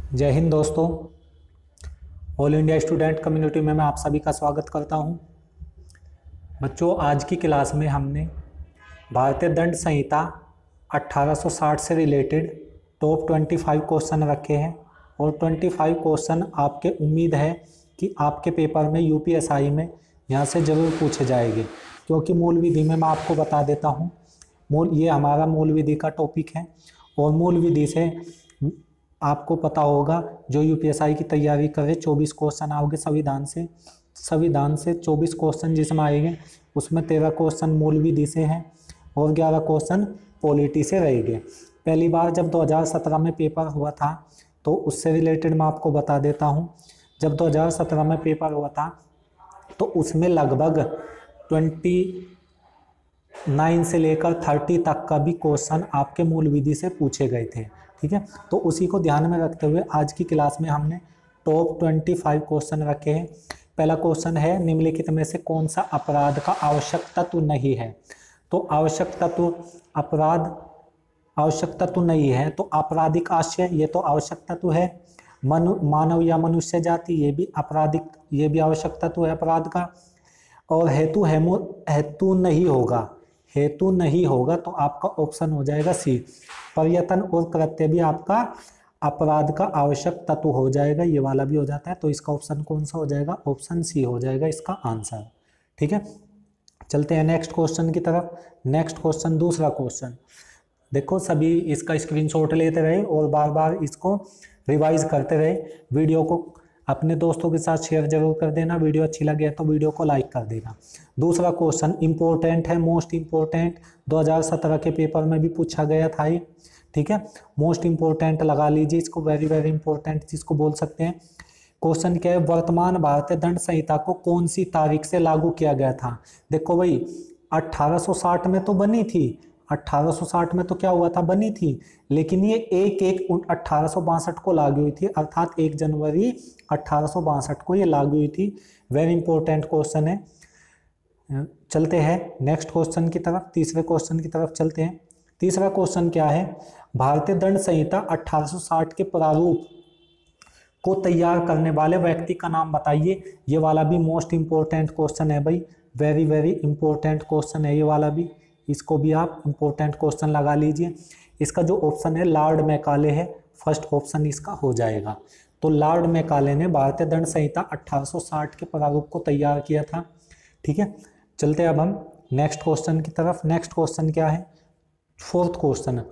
जय हिंद दोस्तों। All India student community में मैं आप सभी का स्वागत करता हूं। बच्चों, आज की क्लास में हमने भारतीय दंड संहिता 1860 से रिलेटेड टॉप 25 क्वेश्चन रखे हैं और 25 क्वेश्चन आपके उम्मीद है कि आपके पेपर में यूपीएसआई में यहाँ से ज़रूर पूछे जाएंगे, क्योंकि मूल विधि में मैं आपको बता देता हूँ। ये हमारा मूल विधि का टॉपिक है और मूल विधि से आपको पता होगा जो यूपीएसआई की तैयारी करे 24 क्वेश्चन आओगे संविधान से 24 क्वेश्चन जिसमें आएंगे, उसमें 13 क्वेश्चन मूल विधि से हैं और 11 क्वेश्चन पॉलिटी से रहेंगे। पहली बार जब 2017 में पेपर हुआ था तो उससे रिलेटेड मैं आपको बता देता हूँ। जब 2017 में पेपर हुआ था तो उसमें लगभग 29 से लेकर 30 तक का भी क्वेश्चन आपके मूल विधि से पूछे गए थे। ठीक है, तो उसी को ध्यान में रखते हुए आज की क्लास में हमने टॉप 25 क्वेश्चन रखे हैं। पहला क्वेश्चन है, निम्नलिखित में से कौन सा अपराध का आवश्यक तत्व नहीं है? तो आवश्यक तत्व नहीं है तो आपराधिक आशय, ये तो आवश्यक तत्व है। मानव या मनुष्य जाति, ये भी आवश्यक तत्व है अपराध का। और हेतु नहीं होगा तो आपका ऑप्शन हो जाएगा सी। पर्यटन और कृत्य भी आपका अपराध का आवश्यक तत्व हो जाएगा, ये वाला भी हो जाता है। तो इसका ऑप्शन कौन सा हो जाएगा? ऑप्शन सी हो जाएगा इसका आंसर। ठीक है, चलते हैं नेक्स्ट क्वेश्चन की तरफ। नेक्स्ट क्वेश्चन, दूसरा क्वेश्चन देखो, सभी इसका स्क्रीनशॉट लेते रहे और बार बार इसको रिवाइज करते रहे। वीडियो को अपने दोस्तों के साथ शेयर जरूर कर देना। वीडियो अच्छी लगे तो वीडियो को लाइक कर देना। दूसरा क्वेश्चन इंपॉर्टेंट है, मोस्ट इंपॉर्टेंट, 2017 के पेपर में भी पूछा गया था ये। ठीक है, मोस्ट इंपॉर्टेंट लगा लीजिए इसको, वेरी वेरी इंपॉर्टेंट जिसको बोल सकते हैं। क्वेश्चन क्या है, वर्तमान भारतीय दंड संहिता को कौन सी तारीख से लागू किया गया था? देखो भाई, 1860 में तो बनी थी, 1860 में तो क्या हुआ था, बनी थी, लेकिन ये 1862 को लागू हुई थी, अर्थात 1 जनवरी 1862 को ये लागू हुई थी। वेरी इंपॉर्टेंट क्वेश्चन है। चलते हैं नेक्स्ट क्वेश्चन की तरफ, तीसरे क्वेश्चन की तरफ चलते हैं। तीसरा क्वेश्चन क्या है, भारतीय दंड संहिता 1860 के प्रारूप को तैयार करने वाले व्यक्ति का नाम बताइए। ये वाला भी मोस्ट इंपॉर्टेंट क्वेश्चन है भाई, वेरी वेरी इंपॉर्टेंट क्वेश्चन है ये वाला भी। इसको भी आप इंपॉर्टेंट क्वेश्चन लगा लीजिए। इसका जो ऑप्शन है लॉर्ड मैकाले है, फर्स्ट ऑप्शन इसका हो जाएगा। तो लॉर्ड मैकाले ने भारतीय दंड संहिता 1860 के प्रारूप को तैयार किया था। ठीक है, चलते अब हम नेक्स्ट क्वेश्चन की तरफ। नेक्स्ट क्वेश्चन क्या है, फोर्थ क्वेश्चन,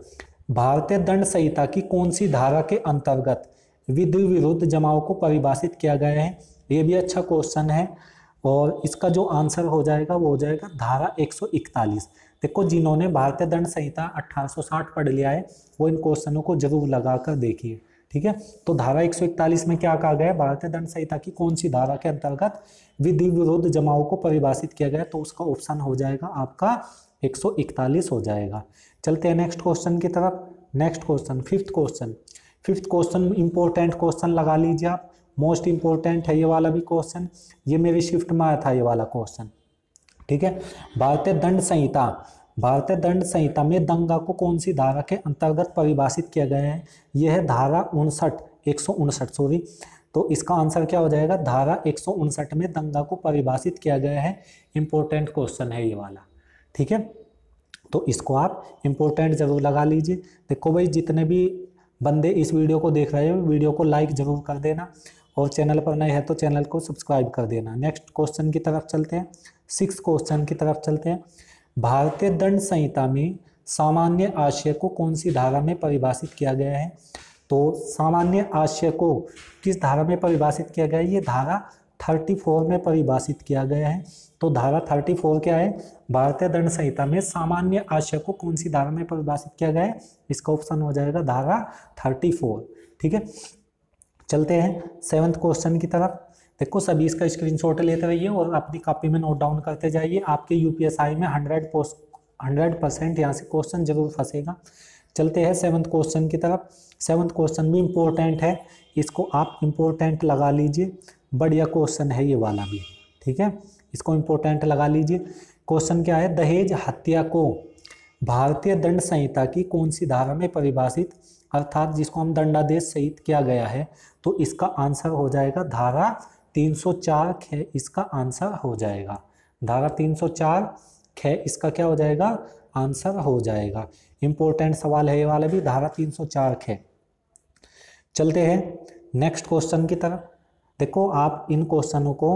भारतीय दंड संहिता की कौन सी धारा के अंतर्गत विधि विरुद्ध जमाव को परिभाषित किया गया है? ये भी अच्छा क्वेश्चन है और इसका जो आंसर हो जाएगा वो हो जाएगा धारा 141। देखो, जिन्होंने भारतीय दंड संहिता 1860 पढ़ लिया है वो इन क्वेश्चनों को जरूर लगा कर देखिए। ठीक है, तो धारा 141 में क्या कहा गया है, भारतीय दंड संहिता की कौन सी धारा के अंतर्गत विधि विरुद्ध जमाव को परिभाषित किया गया है? तो उसका ऑप्शन हो जाएगा आपका 141 हो जाएगा। चलते हैं नेक्स्ट क्वेश्चन की तरफ। Next question, fifth question important question लगा लीजिए आप, मोस्ट इंपॉर्टेंट है ये वाला भी क्वेश्चन, ये मेरी शिफ्ट में आया था ये वाला क्वेश्चन। ठीक है, भारतीय दंड संहिता में दंगा को कौन सी धारा के अंतर्गत परिभाषित किया गया है? यह है धारा 159 सॉरी। तो इसका आंसर क्या हो जाएगा, धारा 159 में दंगा को परिभाषित किया गया है। इंपॉर्टेंट क्वेश्चन है ये वाला। ठीक है, तो इसको आप इंपॉर्टेंट जरूर लगा लीजिए। देखो भाई, जितने भी बंदे इस वीडियो को देख रहे हो वीडियो को लाइक जरूर कर देना और चैनल पर नए हैं तो चैनल को सब्सक्राइब कर देना। नेक्स्ट क्वेश्चन की तरफ चलते हैं, 6th क्वेश्चन की तरफ चलते हैं। भारतीय दंड संहिता में सामान्य आशय को कौन सी धारा में परिभाषित किया गया है? तो सामान्य आशय को किस धारा में परिभाषित किया गया है? ये धारा 34 में परिभाषित किया गया है। तो धारा 34 क्या है, भारतीय दंड संहिता में सामान्य आशय को कौन सी धारा में परिभाषित किया गया है? इसका ऑप्शन हो जाएगा धारा 34। ठीक है, चलते हैं 7th क्वेश्चन की तरफ। देखो, सभी इसका स्क्रीनशॉट लेते रहिए और अपनी कॉपी में नोट डाउन करते जाइए। आपके यूपीएसआई में 100% यहाँ से क्वेश्चन जरूर फंसेगा। चलते हैं 7th क्वेश्चन की तरफ। 7th क्वेश्चन भी इंपॉर्टेंट है, इसको आप इंपॉर्टेंट लगा लीजिए, बढ़िया क्वेश्चन है ये वाला भी। ठीक है, इसको इंपॉर्टेंट लगा लीजिए। क्वेश्चन क्या है, दहेज हत्या को भारतीय दंड संहिता की कौन सी धारा में परिभाषित अर्थात जिसको हम दंडादेश सहित किया गया है, तो इसका आंसर हो जाएगा धारा 304 ख, इसका आंसर हो जाएगा धारा 304 ख, इसका क्या हो जाएगा, आंसर हो जाएगा। इंपॉर्टेंट सवाल है ये वाला भी, धारा 304 ख। चलते हैं नेक्स्ट क्वेश्चन की तरफ। देखो आप इन क्वेश्चनों को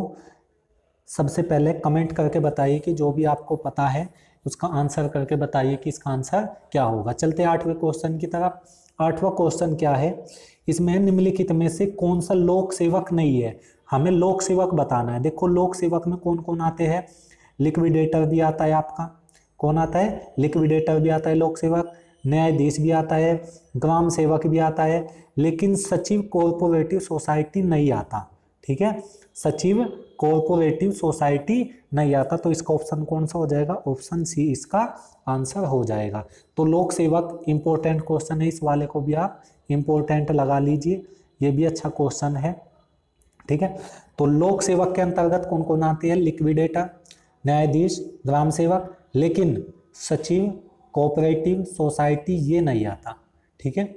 सबसे पहले कमेंट करके बताइए कि जो भी आपको पता है उसका आंसर करके बताइए कि इसका आंसर क्या होगा। चलते हैं 8वें क्वेश्चन की तरफ। 8वां क्वेश्चन क्या है, इसमें निम्नलिखित में से कौन सा लोक सेवक नहीं है, हमें लोक सेवक बताना है। देखो लोक सेवक में कौन कौन आते हैं, लिक्विडेटर भी आता है आपका, कौन आता है, लिक्विडेटर भी आता है लोक सेवक, न्यायाधीश भी आता है, ग्राम सेवक भी आता है, लेकिन सचिव कोऑपरेटिव सोसाइटी नहीं आता। ठीक है, सचिव कोऑपरेटिव सोसाइटी नहीं आता, तो इसका ऑप्शन कौन सा हो जाएगा, ऑप्शन सी इसका आंसर हो जाएगा। तो लोक सेवक इंपॉर्टेंट क्वेश्चन है, इस वाले को भी आप इंपॉर्टेंट लगा लीजिए, ये भी अच्छा क्वेश्चन है। ठीक है, तो लोक सेवक के अंतर्गत कौन कौन आते हैं, लिक्विडेटर, न्यायाधीश, ग्राम सेवक, लेकिन सचिव कोऑपरेटिव सोसाइटी ये नहीं आता। ठीक है,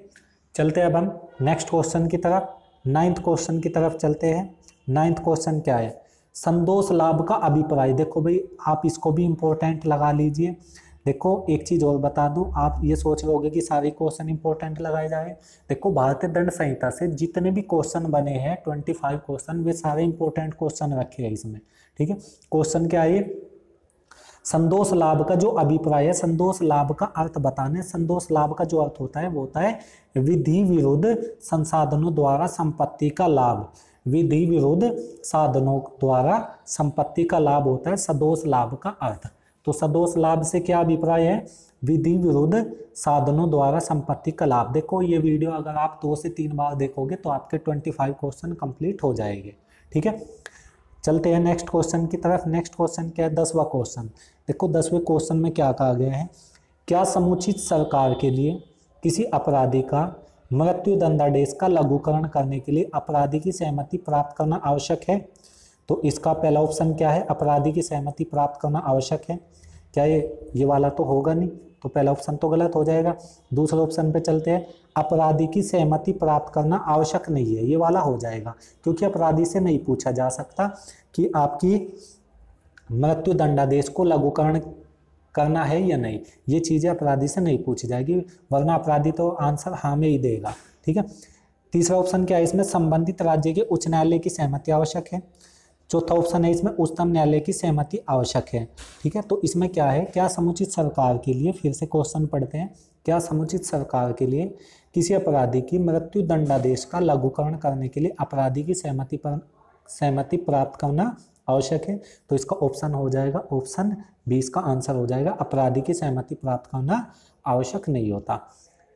चलते हैं अब हम नेक्स्ट क्वेश्चन की तरफ, 9th क्वेश्चन की तरफ चलते हैं। 9th क्वेश्चन क्या है, संतोष लाभ का अभिप्राय। देखो भाई आप इसको भी इंपॉर्टेंट लगा लीजिए। देखो एक चीज और बता दूं, आप ये सोच रहे होगे कि सारे क्वेश्चन इंपॉर्टेंट लगाए जाए। देखो भारतीय दंड संहिता से जितने भी क्वेश्चन बने हैं 25 क्वेश्चन, वे सारे इंपॉर्टेंट क्वेश्चन रखे हैं इसमें। ठीक है, क्वेश्चन क्या है, संतोष लाभ का जो अभिप्राय है, संतोष लाभ का अर्थ बताने। संतोष लाभ का जो अर्थ होता है वो होता है विधि विरुद्ध संसाधनों द्वारा संपत्ति का लाभ। विधि विरुद्ध साधनों द्वारा संपत्ति का लाभ होता है सदोष लाभ का अर्थ। तो सदोष लाभ से क्या अभिप्राय है, विधि विरुद्ध साधनों द्वारा संपत्ति का लाभ। देखो ये वीडियो अगर आप 2 से 3 बार देखोगे तो आपके 25 क्वेश्चन कंप्लीट हो जाएंगे। ठीक है, चलते हैं नेक्स्ट क्वेश्चन की तरफ। नेक्स्ट क्वेश्चन क्या है, 10वां क्वेश्चन। देखो 10वें क्वेश्चन में क्या कहा गया है, क्या समुचित सरकार के लिए किसी अपराधी का मृत्यु दंडादेश का लघुकरण करने के लिए अपराधी की सहमति प्राप्त करना आवश्यक है। तो इसका पहला ऑप्शन क्या है, अपराधी की सहमति प्राप्त करना आवश्यक है। क्या ये वाला तो होगा नहीं, तो पहला ऑप्शन तो गलत हो जाएगा। दूसरे ऑप्शन पे चलते हैं, अपराधी की सहमति प्राप्त करना आवश्यक नहीं है, ये वाला हो जाएगा, क्योंकि अपराधी से नहीं पूछा जा सकता कि आपकी मृत्यु दंडादेश को लघुकरण करना है या नहीं, ये चीज़ें अपराधी से नहीं पूछी जाएगी, वरना अपराधी तो आंसर हाँ में ही देगा। ठीक है, तीसरा ऑप्शन क्या है, इसमें संबंधित राज्य के उच्च न्यायालय की सहमति आवश्यक है। चौथा ऑप्शन है इसमें उच्चतम न्यायालय की सहमति आवश्यक है। ठीक है, तो इसमें क्या है, क्या समुचित सरकार के लिए, फिर से क्वेश्चन पढ़ते हैं, क्या समुचित सरकार के लिए किसी अपराधी की मृत्यु दंडादेश का लघुकरण करने के लिए अपराधी की सहमति प्राप्त करना आवश्यक है। तो इसका ऑप्शन हो जाएगा ऑप्शन बी, इसका आंसर हो जाएगा अपराधी की सहमति प्राप्त करना आवश्यक नहीं होता।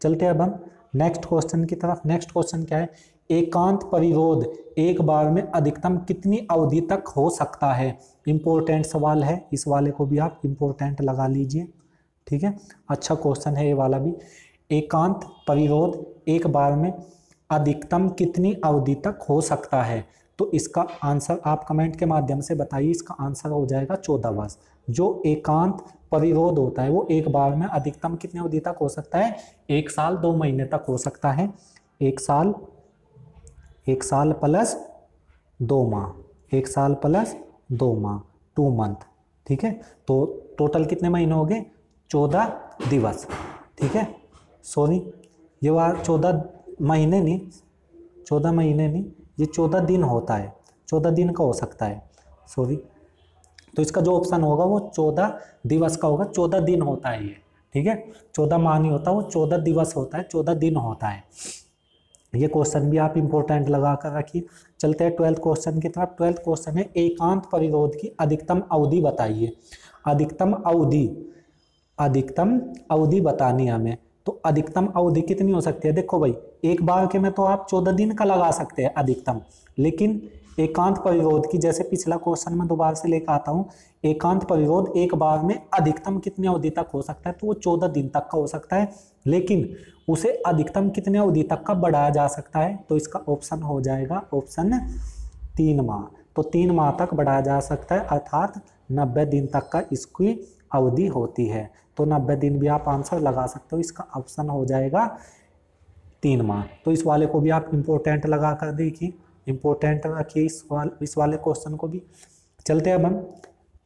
चलते हैं अब हम नेक्स्ट क्वेश्चन की तरफ। नेक्स्ट क्वेश्चन क्या है, एकांत परिरोध एक बार में अधिकतम कितनी अवधि तक हो सकता है। इंपॉर्टेंट सवाल है, इस वाले को भी आप इंपॉर्टेंट लगा लीजिए। ठीक है, अच्छा क्वेश्चन है ये वाला भी। एकांत परिरोध एक बार में अधिकतम कितनी अवधि तक हो सकता है, तो इसका आंसर आप कमेंट के माध्यम से बताइए। इसका आंसर हो जाएगा 14 वर्ष। जो एकांत परिरोध होता है वो एक बार में अधिकतम कितनी अवधि तक हो सकता है, 1 साल 2 महीने तक हो सकता है। 1 साल प्लस 2 माह, 1 साल प्लस 2 माह, 2 मंथ। ठीक है, तो टोटल कितने महीने हो गए, 14 दिवस। ठीक है, सॉरी ये बार 14 महीने नहीं, 14 महीने नहीं, ये 14 दिन होता है, 14 दिन का हो सकता है, सॉरी। तो इसका जो ऑप्शन होगा वो 14 दिवस का होगा, 14 दिन होता है ये। ठीक है, 14 माह नहीं होता, वो 14 दिवस होता है, 14 दिन होता है। ये क्वेश्चन भी आप इंपॉर्टेंट लगा कर रखिए। चलते हैं 12th क्वेश्चन की तरफ। 12th क्वेश्चन है, एकांत परिरोध की अधिकतम अवधि बताइए। अधिकतम अवधि बतानी है हमें। तो अधिकतम अवधि कितनी हो सकती है, देखो भाई एक बार के में तो आप 14 दिन का लगा सकते हैं अधिकतम, लेकिन एकांत परिरोध की, जैसे पिछला क्वेश्चन में दोबारा से लेकर आता हूँ, एकांत परिरोध एक बार में अधिकतम कितनी अवधि तक हो सकता है, तो वो 14 दिन तक का हो सकता है, लेकिन उसे अधिकतम कितने अवधि तक का बढ़ाया जा सकता है। तो इसका ऑप्शन हो जाएगा ऑप्शन 3 माह। तो 3 माह तक बढ़ाया जा सकता है, अर्थात 90 दिन तक का इसकी अवधि होती है। तो 90 दिन भी आप आंसर लगा सकते हो। इसका ऑप्शन हो जाएगा 3 माह। तो इस वाले को भी आप इम्पोर्टेंट लगा कर देखिए, इम्पोर्टेंट रखिए इस वाले क्वेश्चन को भी। चलते अब हम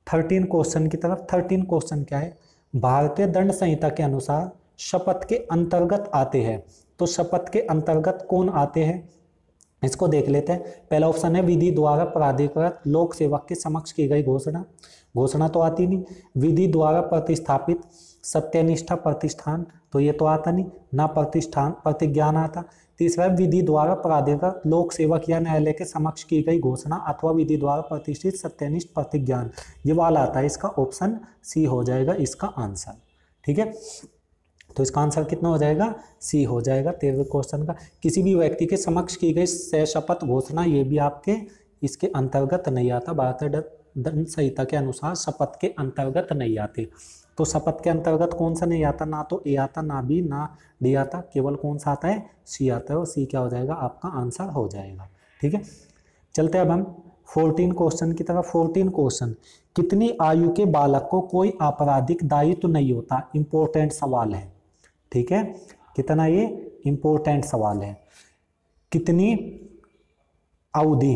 13 क्वेश्चन की तरफ। 13 क्वेश्चन क्या है, भारतीय दंड संहिता के अनुसार शपथ के अंतर्गत आते हैं। तो शपथ के अंतर्गत कौन आते हैं, इसको देख लेते हैं। पहला ऑप्शन है विधि द्वारा प्राधिकृत लोक सेवक के समक्ष की गई घोषणा, घोषणा तो आती नहीं। विधि द्वारा प्रतिस्थापित सत्यनिष्ठा प्रतिष्ठान, तो ये तो आता नहीं, ना प्रतिष्ठान प्रतिज्ञान आता। तीसरा है विधि द्वारा प्राधिकृत लोक सेवक या न्यायालय के समक्ष की गई घोषणा अथवा विधि द्वारा प्रतिष्ठित सत्यनिष्ठ प्रतिज्ञान, ये वाला आता है। इसका ऑप्शन सी हो जाएगा इसका आंसर। ठीक है, तो इसका आंसर कितना हो जाएगा, सी हो जाएगा 13वें क्वेश्चन का। किसी भी व्यक्ति के समक्ष की गई शपथ घोषणा, ये भी आपके इसके अंतर्गत नहीं आता। भारतीय दंड संहिता के अनुसार शपथ के अंतर्गत नहीं आते। तो शपथ के अंतर्गत कौन सा नहीं आता, ना तो ए आता, ना बी, ना डी आता, केवल कौन सा आता है, सी आता है। और सी क्या हो जाएगा, आपका आंसर हो जाएगा। ठीक है, चलते अब हम 14 क्वेश्चन की तरफ। 14 क्वेश्चन, कितनी आयु के बालक को कोई आपराधिक दायित्व नहीं होता, इंपॉर्टेंट सवाल है। ठीक है, कितना, ये इंपॉर्टेंट सवाल है। कितनी अवधि,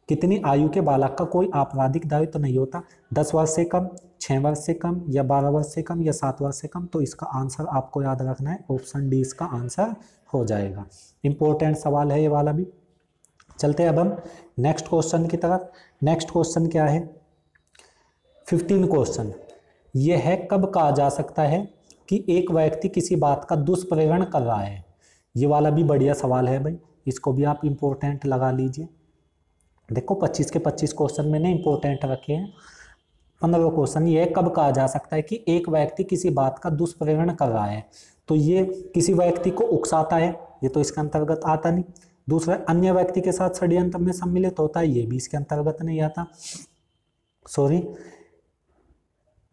कितनी आयु के बालक का कोई आपराधिक दायित्व तो नहीं होता, 10 वर्ष से कम, 6 वर्ष से कम, या 12 वर्ष से कम, या 7 वर्ष से कम। तो इसका आंसर आपको याद रखना है, ऑप्शन डी इसका आंसर हो जाएगा। इंपॉर्टेंट सवाल है ये वाला भी। चलते अब हम नेक्स्ट क्वेश्चन की तरफ। नेक्स्ट क्वेश्चन क्या है, 15 क्वेश्चन, ये है कब कहा जा सकता है कि एक व्यक्ति किसी बात का दुष्प्रेरण कर रहा है। ये वाला भी बढ़िया सवाल है भाई, इसको भी आप इंपॉर्टेंट लगा लीजिए। देखो 25 के 25 क्वेश्चन मैंने इंपॉर्टेंट रखे हैं। 15वां क्वेश्चन, ये कब कहा जा सकता है कि एक व्यक्ति किसी बात का दुष्प्रेरण कर रहा है। तो ये किसी व्यक्ति को उकसाता है, ये तो इसके अंतर्गत आता नहीं। दूसरा, अन्य व्यक्ति के साथ षड्यंत्र में सम्मिलित होता है, ये भी इसके अंतर्गत नहीं आता। सॉरी,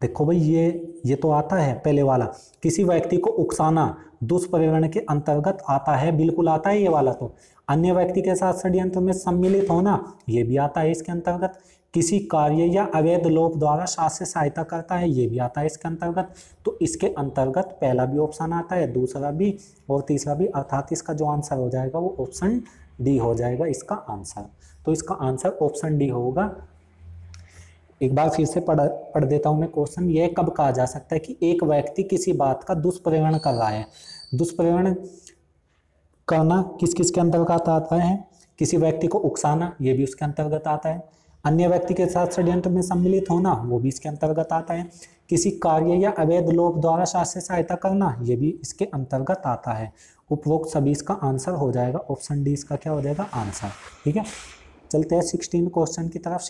देखो भाई ये तो आता है पहले वाला, किसी व्यक्ति को उकसाना दुष्प्रेरण के अंतर्गत आता है, बिल्कुल आता है ये वाला। तो अन्य व्यक्ति के साथ षड्यंत्र में सम्मिलित होना, ये भी आता है इसके अंतर्गत। किसी कार्य या अवैध लोभ द्वारा शास्त्र सहायता करता है, ये भी आता है इसके अंतर्गत। तो इसके अंतर्गत पहला भी ऑप्शन आता है, दूसरा भी और तीसरा भी, अर्थात इसका जो आंसर हो जाएगा वो ऑप्शन डी हो जाएगा इसका आंसर। तो इसका आंसर ऑप्शन डी होगा। एक बार फिर से पढ़ देता हूं मैं क्वेश्चन। यह कब कहा जा सकता है कि एक व्यक्ति किसी बात का दुष्प्रेरण कर रहा है। दुष्प्रेरण करना किस किस के अंतर्गत आता है, किसी व्यक्ति को उकसाना, ये भी उसके अंतर्गत आता है। अन्य व्यक्ति के साथ षड्यंत्र में सम्मिलित होना, वो भी इसके अंतर्गत आता है। किसी कार्य या अवैध लोभ द्वारा शास्त्र सहायता करना, ये भी इसके अंतर्गत आता है। उपरोक्त सभी इसका आंसर हो जाएगा, ऑप्शन डी इसका क्या हो जाएगा आंसर। ठीक है, चलते हैं 16 क्वेश्चन की तरफ।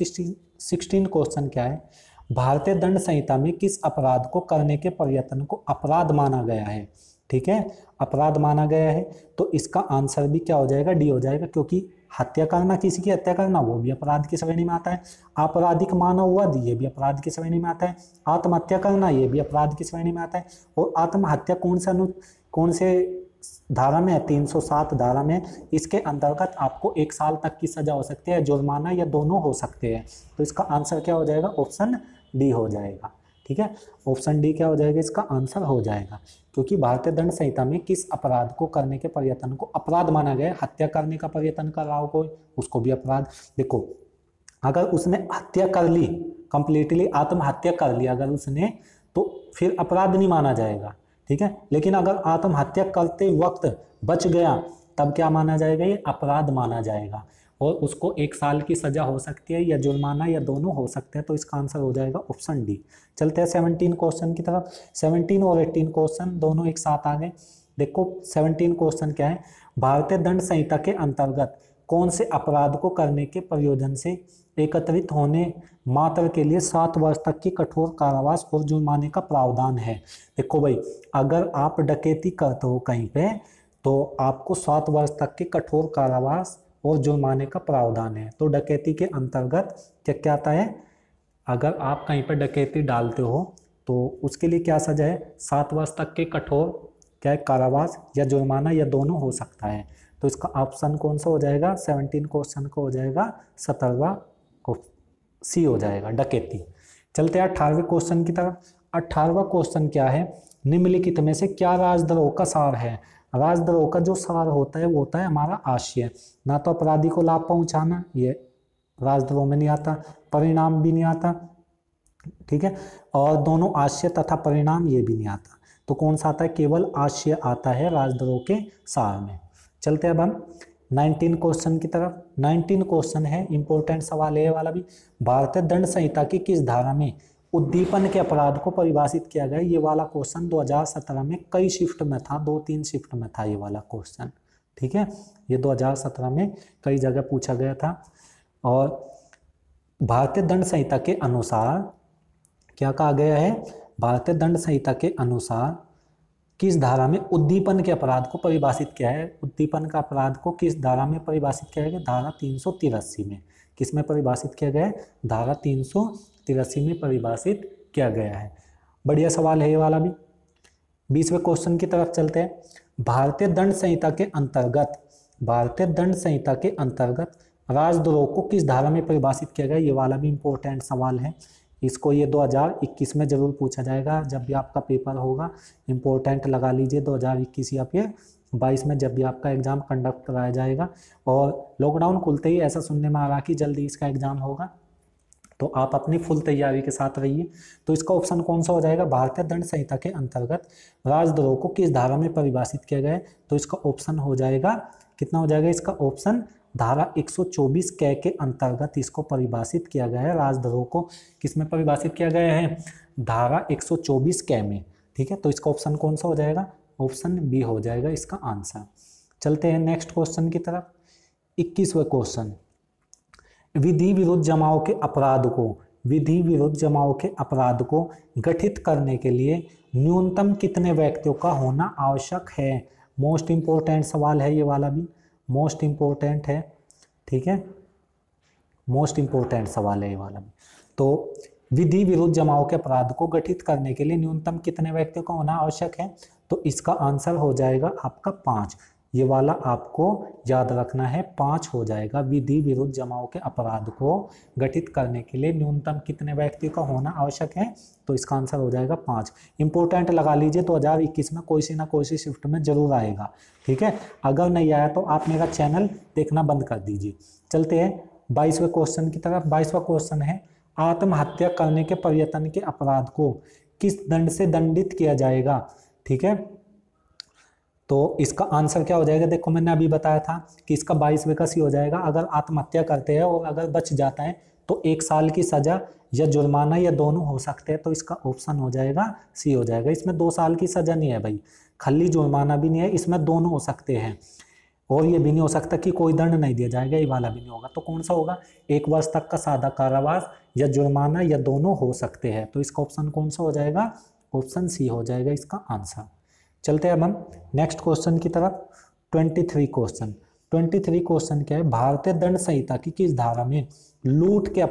16 क्वेश्चन क्या है, भारतीय दंड संहिता में किस अपराध को करने के प्रयत्न को अपराध माना गया है। ठीक है, अपराध माना गया है, तो इसका आंसर भी क्या हो जाएगा, डी हो जाएगा। क्योंकि हत्या करना, किसी की हत्या करना, वो भी अपराध की श्रेणी में आता है। आपराधिक मानववध, ये भी अपराध की श्रेणी में आता है। आत्महत्या करना, ये भी अपराध की श्रेणी में आता है। और आत्महत्या कौन से धारा में है, 307 धारा में। इसके अंतर्गत आपको 1 साल तक की सजा हो सकती है, जुर्माना, या दोनों हो सकते हैं। तो इसका आंसर क्या हो जाएगा, ऑप्शन डी हो जाएगा। ठीक है, ऑप्शन डी क्या हो जाएगा, इसका आंसर हो जाएगा। क्योंकि भारतीय दंड संहिता में किस अपराध को करने के प्रयत्न को अपराध माना गया है। हत्या करने का प्रयत्न कर रहा हो कोई, उसको भी अपराध। देखो, अगर उसने हत्या कर ली, कंप्लीटली आत्महत्या कर ली अगर उसने, तो फिर अपराध नहीं माना जाएगा। ठीक है, लेकिन अगर आत्महत्या करते वक्त बच गया, तब क्या माना जाएगा, ये अपराध माना जाएगा। और उसको 1 साल की सजा हो सकती है, या जुर्माना, या दोनों हो सकते हैं। तो इसका आंसर हो जाएगा ऑप्शन डी। चलते हैं 17 क्वेश्चन की तरफ। 17 और 18 क्वेश्चन दोनों एक साथ आ गए। देखो 17 क्वेश्चन क्या है, भारतीय दंड संहिता के अंतर्गत कौन से अपराध को करने के प्रयोजन से एकत्रित होने मात्र के लिए 7 वर्ष तक की कठोर कारावास और जुर्माने का प्रावधान है। देखो भाई, अगर आप डकैती करते हो कहीं पे, तो आपको 7 वर्ष तक की कठोर कारावास और जुर्माने का प्रावधान है। तो डकैती के अंतर्गत क्या क्या आता है, अगर आप कहीं पर डकैती डालते हो तो उसके लिए क्या सजा है, 7 वर्ष तक के कठोर क्या है, कारावास या जुर्माना, या दोनों हो सकता है। तो इसका ऑप्शन कौन सा हो जाएगा, 17 क्वेश्चन को हो जाएगा 17वां सी हो जाएगा, डकैती। चलते हैं 18वें क्वेश्चन की तरफ। 18वां क्वेश्चन क्या है, निम्नलिखित में से क्या राजद्रोह का सार है। राजद्रोह का जो सार होता है वो होता है हमारा आशय, ना तो अपराधी को लाभ पहुंचाना, ये राजद्रोह में नहीं आता, परिणाम भी नहीं आता, ठीक है, और दोनों आशय तथा परिणाम ये भी नहीं आता। तो कौन सा आता है, केवल आशय आता है राजद्रोह के सार में। चलते अब हम 19 क्वेश्चन की तरफ। 19 क्वेश्चन है, इंपॉर्टेंट सवाल है ये वाला भी। भारतीय दंड संहिता की किस धारा में उद्दीपन के अपराध को परिभाषित किया गया? ये वाला क्वेश्चन 2017 में कई शिफ्ट में था, 2-3 शिफ्ट में था ये वाला क्वेश्चन, ठीक है। ये 2017 में कई जगह पूछा गया था। और भारतीय दंड संहिता के अनुसार क्या कहा गया है, भारतीय दंड संहिता के अनुसार किस धारा में उद्दीपन के अपराध को परिभाषित किया है? उद्दीपन का अपराध को किस धारा में परिभाषित किया गया? धारा 383 में। किस में परिभाषित किया गया है? धारा 383 में परिभाषित किया गया है। बढ़िया सवाल है ये वाला भी। 20वें क्वेश्चन की तरफ चलते हैं। भारतीय दंड संहिता के अंतर्गत, भारतीय दंड संहिता के अंतर्गत राजद्रोह को किस धारा में परिभाषित किया गया? ये वाला भी इंपॉर्टेंट सवाल है। इसको ये 2021 में जरूर पूछा जाएगा, जब भी आपका पेपर होगा। इंपॉर्टेंट लगा लीजिए 2021 या फिर 22 में, जब भी आपका एग्जाम कंडक्ट कराया जाएगा। और लॉकडाउन खुलते ही ऐसा सुनने में आ रहा कि जल्दी इसका एग्जाम होगा, तो आप अपनी फुल तैयारी के साथ रहिए। तो इसका ऑप्शन कौन सा हो जाएगा? भारतीय दंड संहिता के अंतर्गत राजद्रोह को किस धारा में परिभाषित किया गया है? तो इसका ऑप्शन हो जाएगा, कितना हो जाएगा इसका ऑप्शन? धारा 124 कै के अंतर्गत इसको परिभाषित किया गया है। राजद्रोह को किस में परिभाषित किया गया है? धारा 124 कै में, ठीक है। तो इसका ऑप्शन कौन सा हो जाएगा? ऑप्शन बी हो जाएगा इसका आंसर। चलते हैं नेक्स्ट क्वेश्चन की तरफ। 21वें क्वेश्चन, विधि विरुद्ध जमाव के अपराध को, विधि विरुद्ध जमाव के अपराध को गठित करने के लिए न्यूनतम कितने व्यक्तियों का होना आवश्यक है? मोस्ट इंपोर्टेंट सवाल है ये वाला भी, मोस्ट इंपोर्टेंट है, ठीक है, मोस्ट इंपोर्टेंट सवाल है ये वाला भी। तो विधि विरुद्ध जमाव के अपराध को गठित करने के लिए न्यूनतम कितने व्यक्तियों का होना आवश्यक है? तो इसका आंसर हो जाएगा आपका 5। ये वाला आपको याद रखना है, 5 हो जाएगा। विधि विरुद्ध जमाव के अपराध को गठित करने के लिए न्यूनतम कितने व्यक्ति का होना आवश्यक है? तो इसका आंसर हो जाएगा 5। इंपोर्टेंट लगा लीजिए, 2021 में कोई सी ना कोई सी शिफ्ट में जरूर आएगा, ठीक है। अगर नहीं आया तो आप मेरा चैनल देखना बंद कर दीजिए। चलते हैं 22वें क्वेश्चन की तरफ। 22वां क्वेश्चन है, आत्महत्या करने के प्रयत्न के अपराध को किस दंड से दंडित किया जाएगा? ठीक है, तो इसका आंसर क्या हो जाएगा? देखो मैंने अभी बताया था कि इसका 22वें का सी हो जाएगा। अगर आत्महत्या करते हैं और अगर बच जाता है तो 1 साल की सजा या जुर्माना या दोनों हो सकते हैं। तो इसका ऑप्शन हो जाएगा सी हो जाएगा। इसमें 2 साल की सजा नहीं है भाई, खाली जुर्माना भी नहीं है, इसमें दोनों हो सकते हैं। और ये भी नहीं हो सकता कि कोई दंड नहीं दिया जाएगा, ये वाला भी नहीं होगा। तो कौन सा होगा? 1 वर्ष तक का सादा कारावास या जुर्माना या दोनों हो सकते हैं। तो इसका ऑप्शन कौन सा हो जाएगा? ऑप्शन सी हो जाएगा इसका आंसर। चलते हैं अब हम नेक्स्ट क्वेश्चन की तरफ। 23 क्वेश्चन। 23 क्वेश्चन क्या है? भारतीय दंड संहिता की किस धारा में लूट के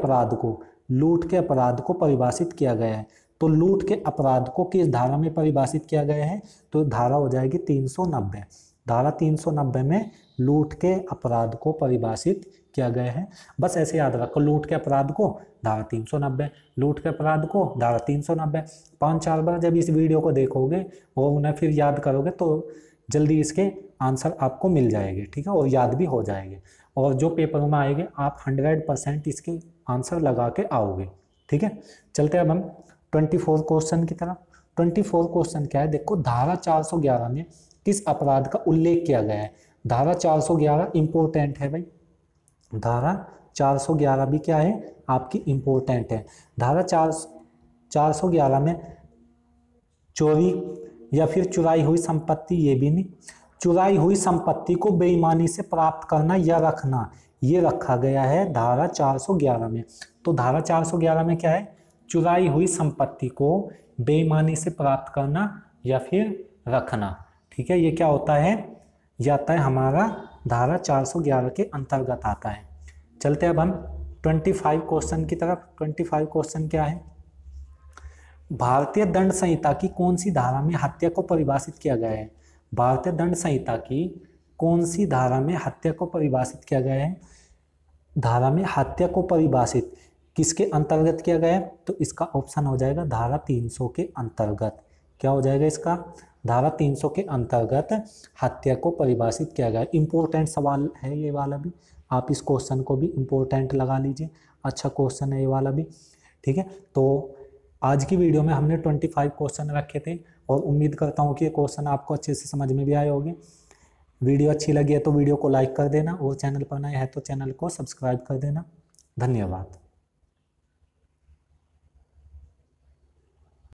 अपराध को परिभाषित किया गया है? तो लूट के अपराध को किस धारा में परिभाषित किया गया है? तो धारा हो जाएगी 390। धारा 390 में लूट के अपराध को परिभाषित किया गया है। बस ऐसे याद रखो, लूट के अपराध को धारा 390, लूट के अपराध को धारा 390। 5-4 बार जब इस वीडियो को देखोगे और उन्हें फिर याद करोगे तो जल्दी इसके आंसर आपको मिल जाएंगे, ठीक है, और याद भी हो जाएंगे। और जो पेपर में आएंगे आप 100% इसके आंसर लगा के आओगे, ठीक है। चलते अब हम 24 क्वेश्चन की तरफ। 24 क्वेश्चन क्या है? देखो, धारा 411 में किस अपराध का उल्लेख किया गया है? धारा 411 इंपॉर्टेंट है भाई, धारा 411 भी क्या है? आपकी इंपॉर्टेंट है। धारा 411 में चोरी या फिर चुराई हुई संपत्ति, ये भी नहीं, चुराई हुई संपत्ति को बेईमानी से प्राप्त करना या रखना, ये रखा गया है धारा 411 में। तो धारा 411 में क्या है? चुराई हुई संपत्ति को बेईमानी से प्राप्त करना या फिर रखना, ठीक है। ये क्या होता है? ये आता है हमारा धारा 411 के अंतर्गत आता है। चलते अब हम 25 क्वेश्चन की तरफ। 25 क्वेश्चन क्या है? भारतीय दंड संहिता की कौन सी धारा में हत्या को परिभाषित किया गया है? भारतीय दंड संहिता की कौन सी धारा में हत्या को परिभाषित किया गया है? धारा में हत्या को परिभाषित किसके अंतर्गत किया गया है? तो इसका ऑप्शन हो जाएगा धारा 300 के अंतर्गत। क्या हो जाएगा इसका? धारा 300 के अंतर्गत हत्या को परिभाषित किया गया। इंपॉर्टेंट सवाल है ये वाला भी, आप इस क्वेश्चन को भी इंपॉर्टेंट लगा लीजिए, अच्छा क्वेश्चन है ये वाला भी, ठीक है। तो आज की वीडियो में हमने 25 क्वेश्चन रखे थे और उम्मीद करता हूँ कि ये क्वेश्चन आपको अच्छे से समझ में भी आए होंगे। वीडियो अच्छी लगी है तो वीडियो को लाइक कर देना और चैनल पर नए हैं तो चैनल को सब्सक्राइब कर देना। धन्यवाद।